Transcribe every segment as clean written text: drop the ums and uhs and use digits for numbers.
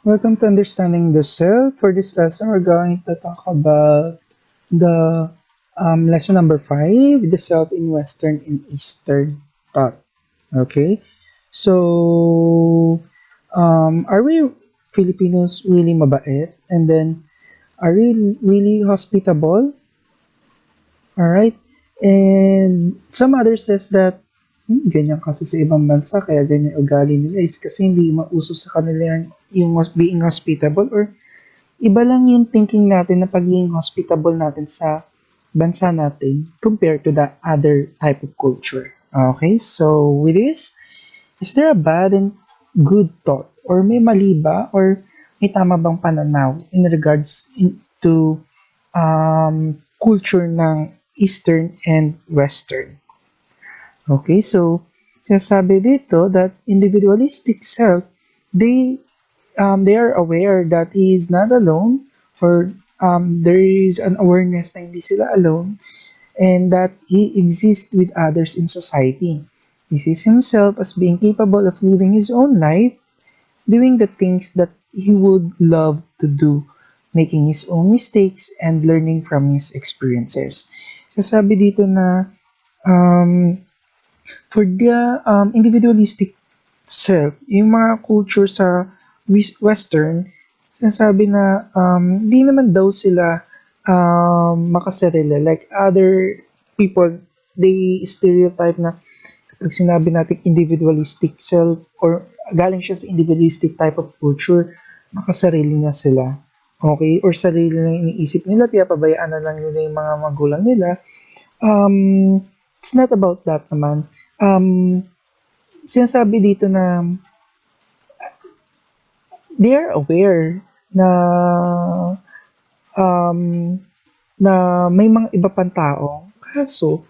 Welcome to Understanding the Self. For this lesson, we're going to talk about the lesson number 5, the Self in Western and Eastern thought. Okay, so are we Filipinos really mabait? And then, are we really hospitable? All right, and some others says that ganyan kasi sa ibang bansa, kaya ganyan ugali nila is kasi hindi mauso sa kanila yung being hospitable, or iba lang yung thinking natin na pagiging hospitable natin sa bansa natin compared to the other type of culture. Okay, so with this, is there a bad and good thought? Or may mali ba? Or may tama bang pananaw in regards to culture ng Eastern and Western? Okay, so sinasabi dito that individualistic self, they are aware that he is not alone, or there is an awareness na hindi sila alone, and that he exists with others in society. He sees himself as being capable of living his own life, doing the things that he would love to do, making his own mistakes and learning from his experiences. So sabi dito na um, for the individualistic self, yung mga culture sa Western, sinasabi na di naman daw sila makasarili. Like other people, they stereotype na pag sinabi natin individualistic self or galing siya sa individualistic type of culture, makasarili na sila. Okay? Or sarili lang iniisip nila, kaya pabayaan na lang nila yung mga magulang nila. It's not about that naman. Sinasabi dito na they are aware na um, na may mga iba pang tao, kaso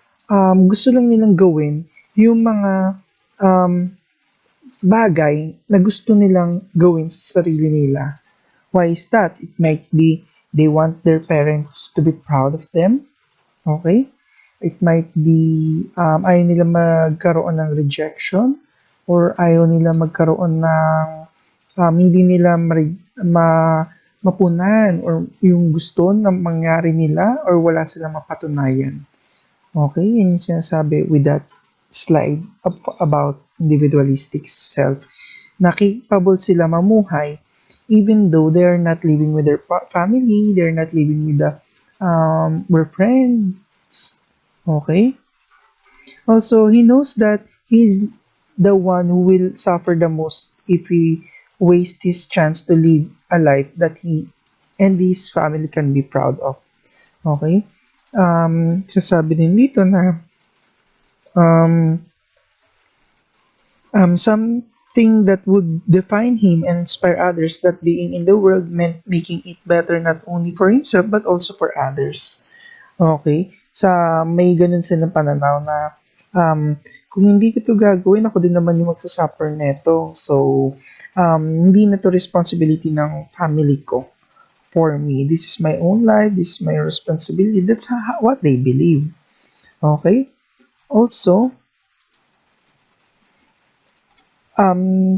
gusto lang nilang gawin yung mga um, bagay na gusto nilang gawin sa sarili nila. Why is that? It might be they want their parents to be proud of them. Okay? It might be ayaw nila magkaroon ng rejection, or ayaw nila magkaroon ng hindi nila mapunan or yung gusto na mangyari nila, or wala silang mapatunayan. Okay, yun yung sinasabi with that slide about individualistic self. Na capable sila mamuhay even though they are not living with their family, they're not living with their friends. Okay? Also, he knows that he's the one who will suffer the most if he wastes his chance to live a life that he and his family can be proud of. Okay? Sasabi din dito na um, something that would define him and inspire others, that being in the world meant making it better not only for himself but also for others. Okay? May ganun silang pananaw na kung hindi ko ito gagawin, ako din naman yung magsasuffer neto. So, hindi na to responsibility ng family ko for me. This is my own life. This is my responsibility. That's what they believe. Okay? Also,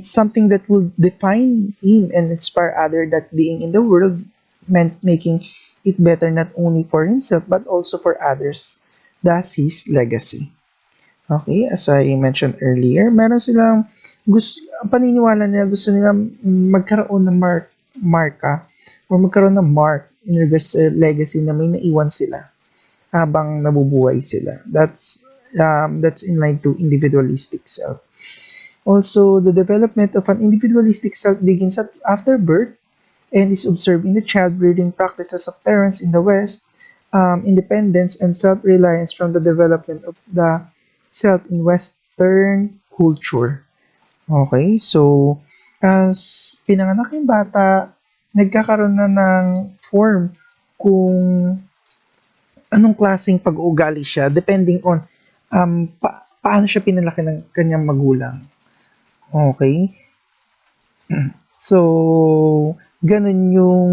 something that will define him and inspire others, that being in the world meant making it better not only for himself but also for others. That's his legacy. Okay, as I mentioned earlier, meron silang paniniwala nila, gusto nila magkaroon ng marka or magkaroon ng mark in regards sa legacy na may naiwan sila habang nabubuhay sila. That's in line to individualistic self. Also, the development of an individualistic self begins after birth and is observed in the childbearing practices of parents in the West, independence and self-reliance from the development of the self in Western culture. Okay, so as pinanganak yung bata, nagkakaroon na ng form kung anong klaseng pag-uugali siya depending on paano siya pinalaki ng kanyang magulang. Okay? So, ganun yung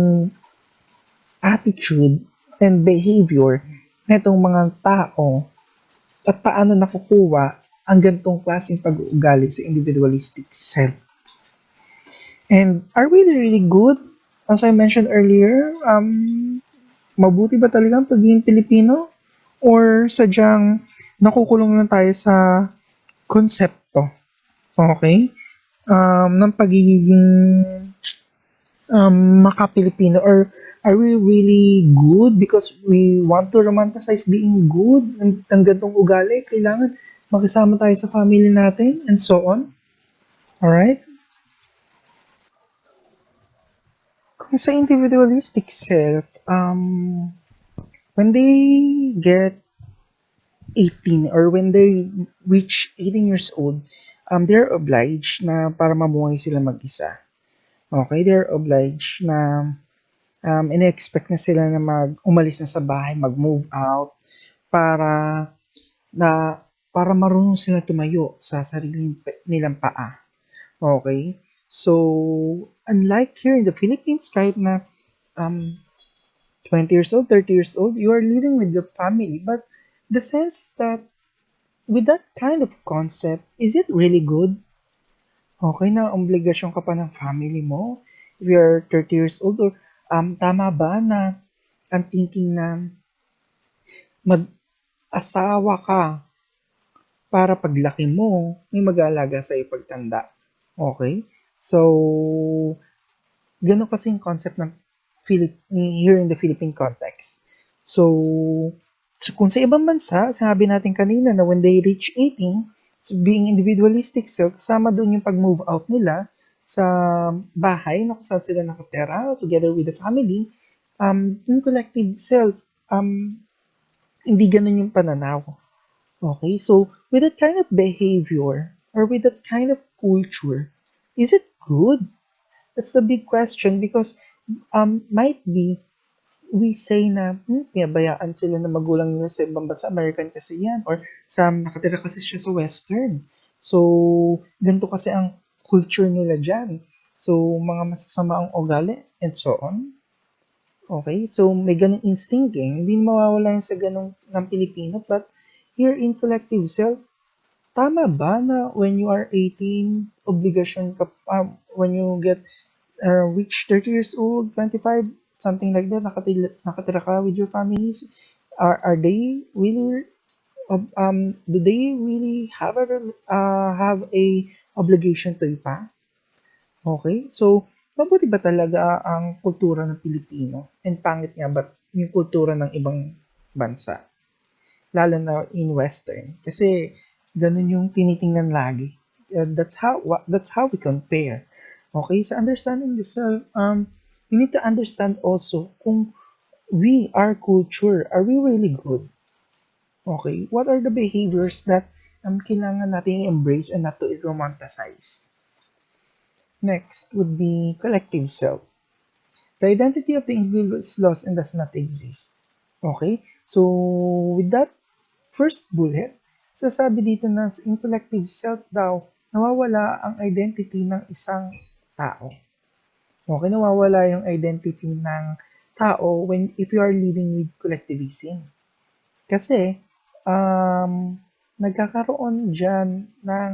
attitude and behavior nitong mga tao, at paano nakukuha ang ganitong klaseng pag-uugali sa individualistic self. And are we really good? As I mentioned earlier, mabuti ba talaga ang pagiging Pilipino? Or sadyang nakukulong lang tayo sa konsepto, okay? Ng pagiging maka-Pilipino, or are we really good because we want to romanticize being good ng gantong ugali? Kailangan makisama tayo sa family natin and so on. Alright? Kung sa individualistic self, when they get 18 or when they reach 18 years old, they're obliged na para mamuhay sila mag-isa. Okay, they're obliged na ine-expect na sila na umalis na sa bahay, mag-move out para na para marunong sila tumayo sa sariling nilang paa. Okay? So, unlike here in the Philippines, kahit na um, 20 years old, 30 years old, you are living with the family. But the sense is that with that kind of concept, is it really good? Okay na obligasyon ka pa ng family mo if you're 30 years old, or tama ba na ang thinking na mag-asawa ka para paglaki mo, may mag-aalaga sa'yo pagtanda. Okay? So, gano'n kasi yung concept ng here in the Philippine context. So, kung sa ibang bansa, sabi natin kanina na when they reach 18, so being individualistic self, kasama doon yung pag-move out nila sa bahay na kung saan sila nakatera together with the family, yung collective self, hindi ganun yung pananaw. Okay, so with that kind of behavior or with that kind of culture, is it good? That's the big question, because might be we say na pinabayaan sila ng magulang nila sa ibang bansa, American kasi yan, or sa nakatira kasi siya sa Western. So, ganito kasi ang culture nila dyan. So, mga masasama ang ugali and so on. Okay, so may ganong instinct eh. Hindi mawawala yan sa ganong ng Pilipino, but here in collective self, tama ba na when you are 18, obligasyon ka, when you get reach 30 years old, 25, something like that, nakatira ka with your families, are they really, do they really have a obligation to you pa? Okay, so, mabuti ba talaga ang kultura ng Pilipino? And pangit nga ba yung kultura ng ibang bansa? Lalo na in Western. Kasi ganun yung tinitingnan lagi. That's how we compare. Okay, so understanding this, we need to understand also kung our culture, are we really good? Okay, what are the behaviors that kailangan natin i-embrace and not to romanticize? Next would be collective self. The identity of the individual is lost and does not exist. Okay, so with that first bullet, sasabi dito na in collective self daw, nawawala ang identity ng isang tao. Okay, nawawala yung identity ng tao if you are living with collectivism. Kasi, nagkakaroon dyan ng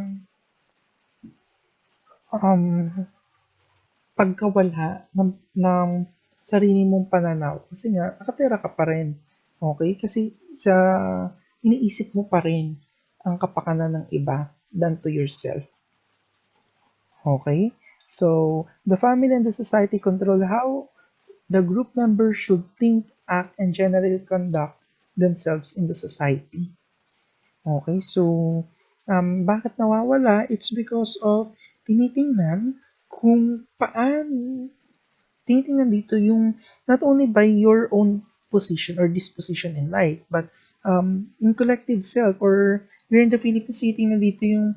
pagkawala ng sarili mong pananaw. Kasi nga, nakatira ka pa rin. Okay? Kasi iniisip mo pa rin ang kapakanan ng iba than to yourself. Okay? So, the family and the society control how the group members should think, act, and generally conduct themselves in the society. Okay? So, bakit nawawala? It's because of tinitingnan kung tinitingnan dito yung not only by your own position or disposition in life, but in collective self, or here in the Philippines, tinitingnan dito yung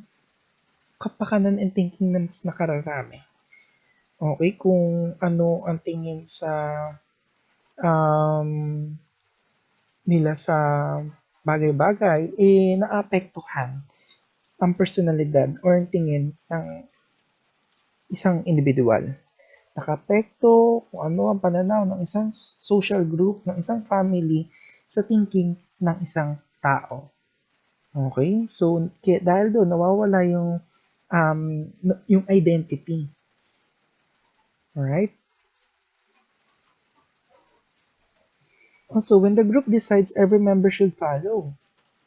kapakanan and thinking ng mas nakararami. Okay, kung ano ang tingin um, nila sa bagay-bagay, naapektuhan ang personalidad or ang tingin ng isang individual. Nakapekto kung ano ang pananaw ng isang social group, ng isang family sa thinking ng isang tao. Okay? So, dahil doon, nawawala yung identity. Alright? Also, when the group decides, every member should follow.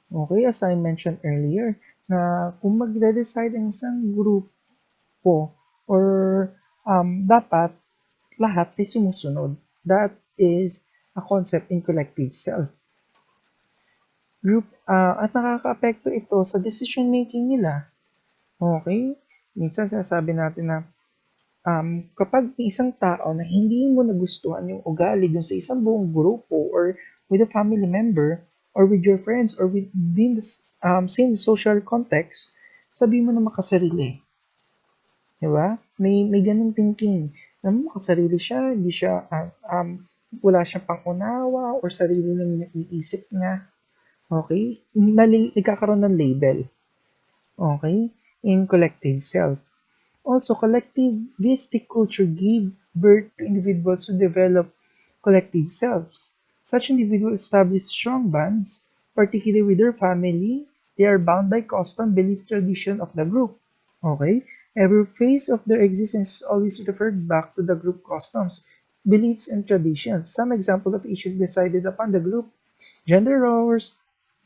Okay, as I mentioned earlier, na kung magde-decide ang isang grupo or dapat lahat ay sumusunod. That is a concept in collective self. At nakakaapekto ito sa decision making nila. Okay? Minsan sinasabi natin na kapag may isang tao na hindi mo nagustuhan yung ugali dun sa isang buong grupo or with a family member or with your friends or within the same social context, sabi mo na makasarili. Di ba? May ganung thinking. Na makasarili siya, hindi siya, wala siyang pangunawa or sarili lang yung iniisip niya. Okay? Nagkakaroon ng label. Okay? In collective self. Also, collectivistic culture gave birth to individuals who develop collective selves. Such individuals establish strong bonds, particularly with their family. They are bound by custom, beliefs, tradition of the group. Okay? Every phase of their existence is always referred back to the group customs, beliefs, and traditions. Some example of issues decided upon the group: gender roles,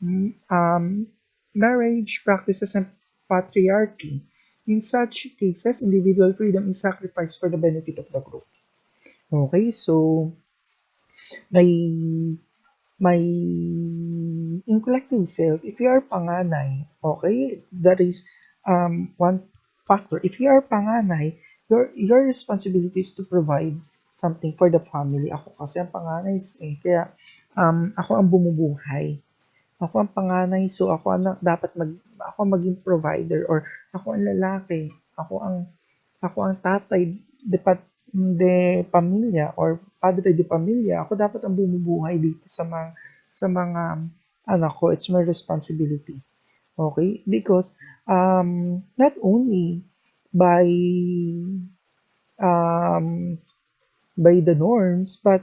m- um, marriage practices, and patriarchy. In such cases, individual freedom is sacrificed for the benefit of the group. Okay, so may may in collective self, if you are panganay, okay, that is one factor. If you are panganay, your responsibility is to provide something for the family. Ako kasi ang panganay, kaya ako ang bumubuhay. Ako ang panganay, so ako maging provider or ako ang lalaki, ako ang tatay de pamilya or padre de pamilya. Ako dapat ang bumubuhay dito sa mga anak ko. It's my responsibility. Okay? Because not only by um, by the norms, but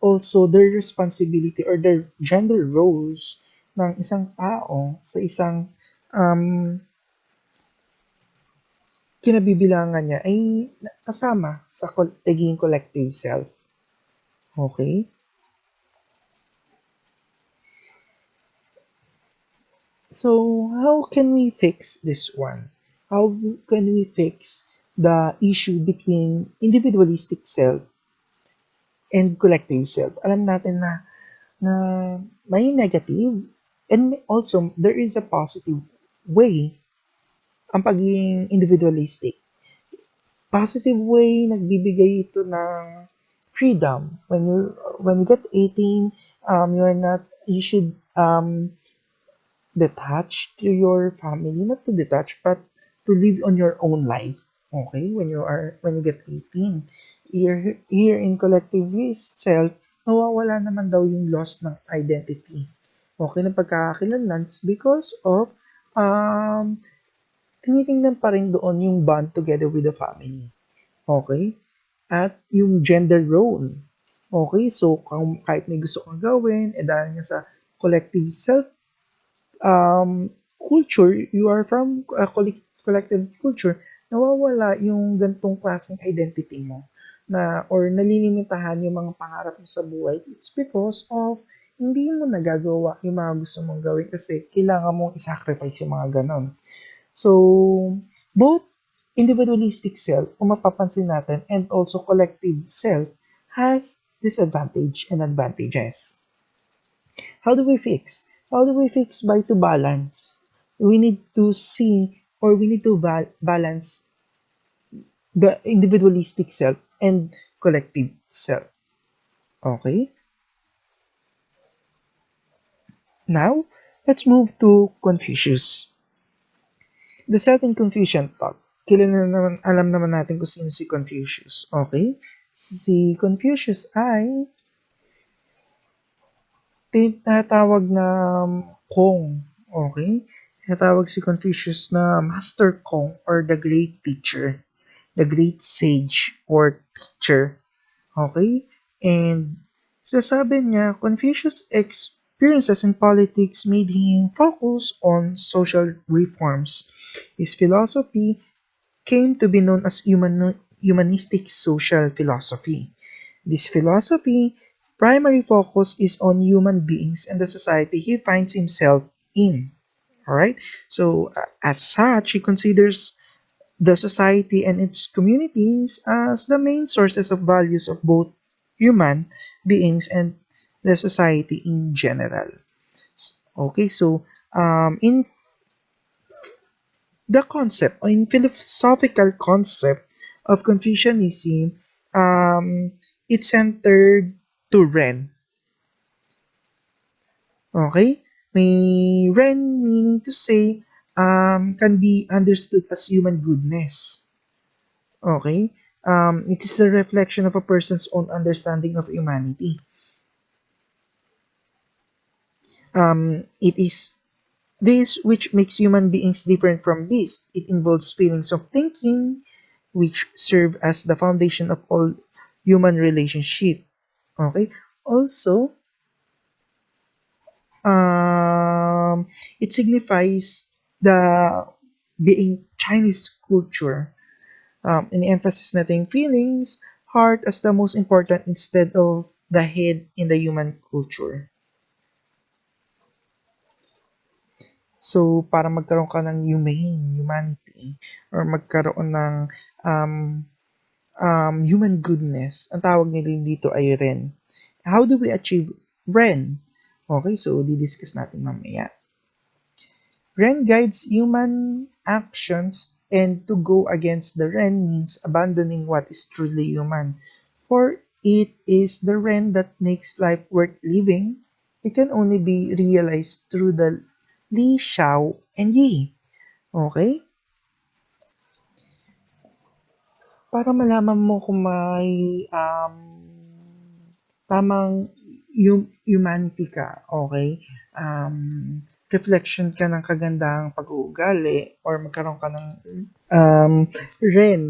also their responsibility or their gender roles ng isang tao sa isang um, kinabibilangan niya ay kasama sa pagiging collective self. Okay? So, how can we fix this one? How can we fix the issue between individualistic self and collective self? Alam natin na may negative and also there is a positive way ang pagiging individualistic. Positive way, nagbibigay ito ng freedom. When you get 18, you should detach to your family, not to detach, but to live on your own life. Okay, when you get 18, here in collective self, nawawala naman daw yung loss ng identity. Okay, ng pagkakakilanlan because of um, tinitingnan pa rin doon yung bond together with the family. Okay? At yung gender role. Okay? So, kahit may gusto kang gawin, dahil nga sa collective self culture, you are from a collective culture, nawawala yung gantong klaseng identity mo na or nalilimitahan yung mga pangarap mo sa buhay. It's because of hindi mo nagagawa yung mga gusto mong gawin kasi kailangan mong isacrifice yung mga ganon. So, both individualistic self, kung mapapansin natin, and also collective self has disadvantage and advantages. How do we fix? How do we fix by to balance? We need to see or we need to balance the individualistic self and collective self. Okay? Now, let's move to Confucius. The self in Confucian thought. Alam naman natin kung sino si Confucius. Okay? Si Confucius ay tinatawag na Kong. Okay? Tinatawag si Confucius na Master Kong or the Great Teacher, the Great Sage or Teacher. Okay? And sasabi niya, Confucius' experiences in politics made him focus on social reforms. His philosophy came to be known as humanistic social philosophy. This philosophy primary focus is on human beings and the society he finds himself in. All right. So, as such, he considers the society and its communities as the main sources of values of both human beings and the society in general. Okay, so in the concept or in philosophical concept of Confucianism, it's centered to Ren. Okay, may Ren meaning to say can be understood as human goodness. Okay, it is the reflection of a person's own understanding of humanity. It is this which makes human beings different from beasts. It involves feelings of thinking, which serve as the foundation of all human relationship. Okay. Also, it signifies the being Chinese culture. In emphasis natin feelings, heart as the most important instead of the head in the human culture. So, para magkaroon ka ng humanity, or magkaroon ng um, human goodness, ang tawag nila dito ay Ren. How do we achieve Ren? Okay, so didiscuss natin mamaya. Ren guides human actions, and to go against the Ren means abandoning what is truly human. For it is the Ren that makes life worth living. It can only be realized through the Li, Xiao, and Yi. Okay? Para malaman mo kung may tamang humanity ka, okay? Reflection ka ng kagandahang pag-uugali or magkaroon ka ng Ren.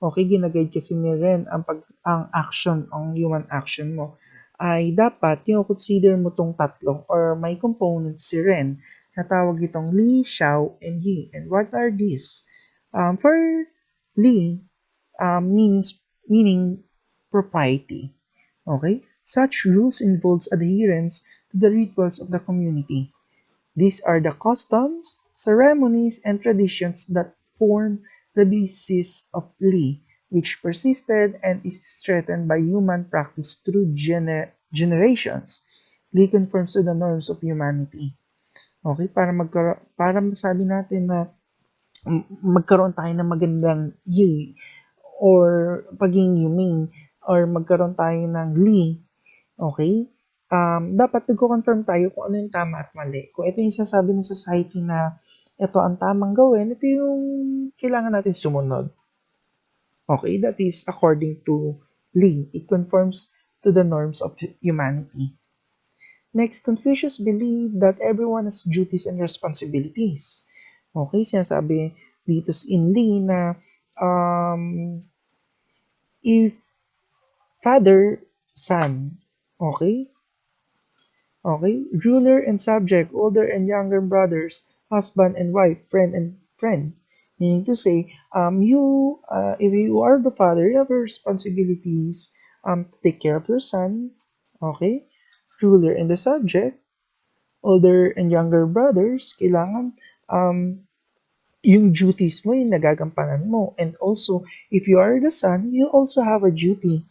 Okay, ginaguide kasi ni Ren ang action, ang human action mo ay dapat yung consider mo tong tatlong or may components si Ren na tawag itong Li, Xiao, and Yi. And what are these? For Li, meaning propriety. Okay? Such rules involves adherence to the rituals of the community. These are the customs, ceremonies, and traditions that form the basis of Li, which persisted and is strengthened by human practice through generations. Li conforms to the norms of humanity. Okay, para masabi natin na magkaroon tayo ng magandang Yi or pagiging humane or magkaroon tayo ng Li, okay? Dapat nagko-confirm tayo kung ano yung tama at mali. Kung ito yung sasabi ng society na ito ang tamang gawin, ito yung kailangan natin sumunod. Okay, that is according to Li. It conforms to the norms of humanity. Next, Confucius believed that everyone has duties and responsibilities. Okay, sinasabi dito in Li na if father, son, okay, okay, ruler and subject, older and younger brothers, husband and wife, friend and friend. Meaning to say, if you are the father, you have responsibilities to take care of your son, okay? Ruler and the subject, older and younger brothers, kailangan yung duties mo yung nagagampanan mo. And also, if you are the son, you also have a duty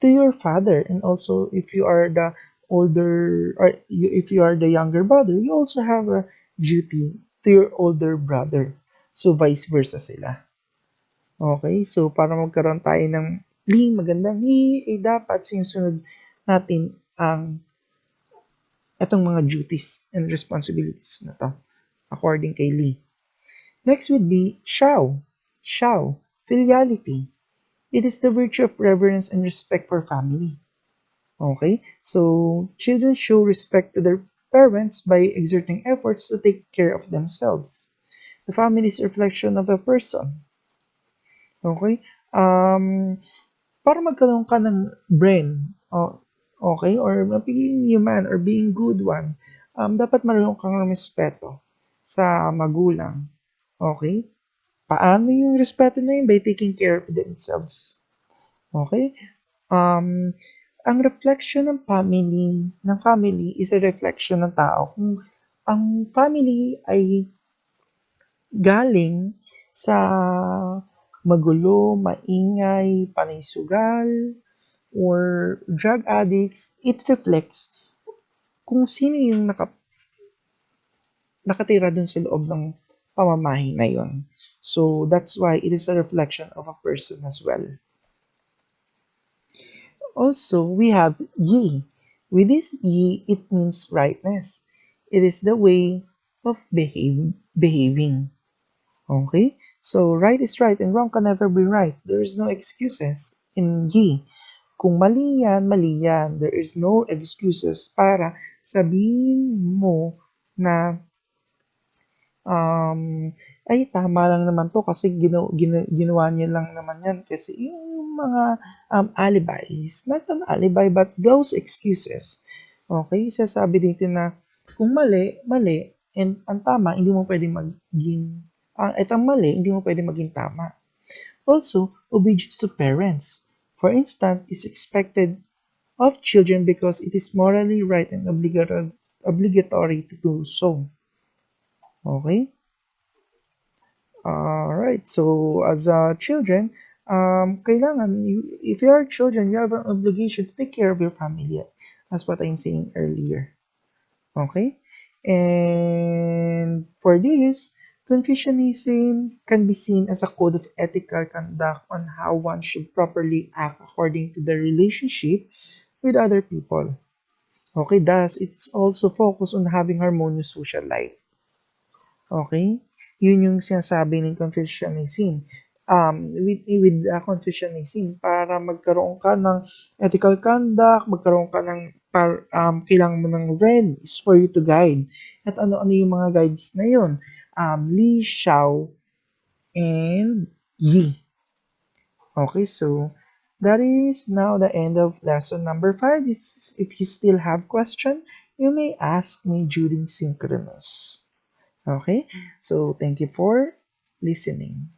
to your father. And also, if you are the older, or if you are the younger brother, you also have a duty to your older brother. So, vice versa sila. Okay? So, para magkaroon tayo ng magandang dapat sinusunod natin ang itong mga duties and responsibilities na to according kay Lee. Next would be Xiao. Xiao, filiality. It is the virtue of reverence and respect for family. Okay? So, children show respect to their parents by exerting efforts to take care of themselves. The family is a reflection of a person. Okay? Para magkaroon ka ng brain, okay, or being human or being good one, dapat marunong kang respeto sa magulang. Okay? Paano yung respeto na yun? By taking care of themselves. Okay? Um, ang reflection ng family is a reflection ng tao. Kung ang family ay galing sa magulo, maingay, panay-sugal, or drug addicts, it reflects kung sino yung nakatira dun sa loob ng pamamahay na yun. So that's why it is a reflection of a person as well. Also, we have yi. With this yi, it means rightness. It is the way of behaving. Okay? So, right is right and wrong can never be right. There is no excuses in yi. Kung mali yan, mali yan. There is no excuses para sabihin mo na ay tama lang naman 'to kasi ginawa niya lang naman 'yan kasi yung mga, alibis, not an alibi but those excuses, okay? Sinasabi dito na kung mali, mali and ang tama hindi mo puwedeng maging at ang mali hindi mo puwedeng maging tama. Also, obedience to parents, for instance, is expected of children because it is morally right and obligatory to do so, okay? Alright, so as children, kailangan, if you are children, you have an obligation to take care of your family. That's what I'm saying earlier. Okay? And for this, Confucianism can be seen as a code of ethical conduct on how one should properly act according to the relationship with other people. Okay, thus, it's also focused on having harmonious social life. Okay? Yun yung sinasabi ng Confucianism. With Confucianism, para magkaroon ka ng ethical conduct, magkaroon ka ng kailangan mo ng red is for you to guide. At ano-ano yung mga guides na yun? Li, Xiao, and Yi. Okay, so that is now the end of lesson number 5. If you still have question, you may ask me during synchronous. Okay, so thank you for listening.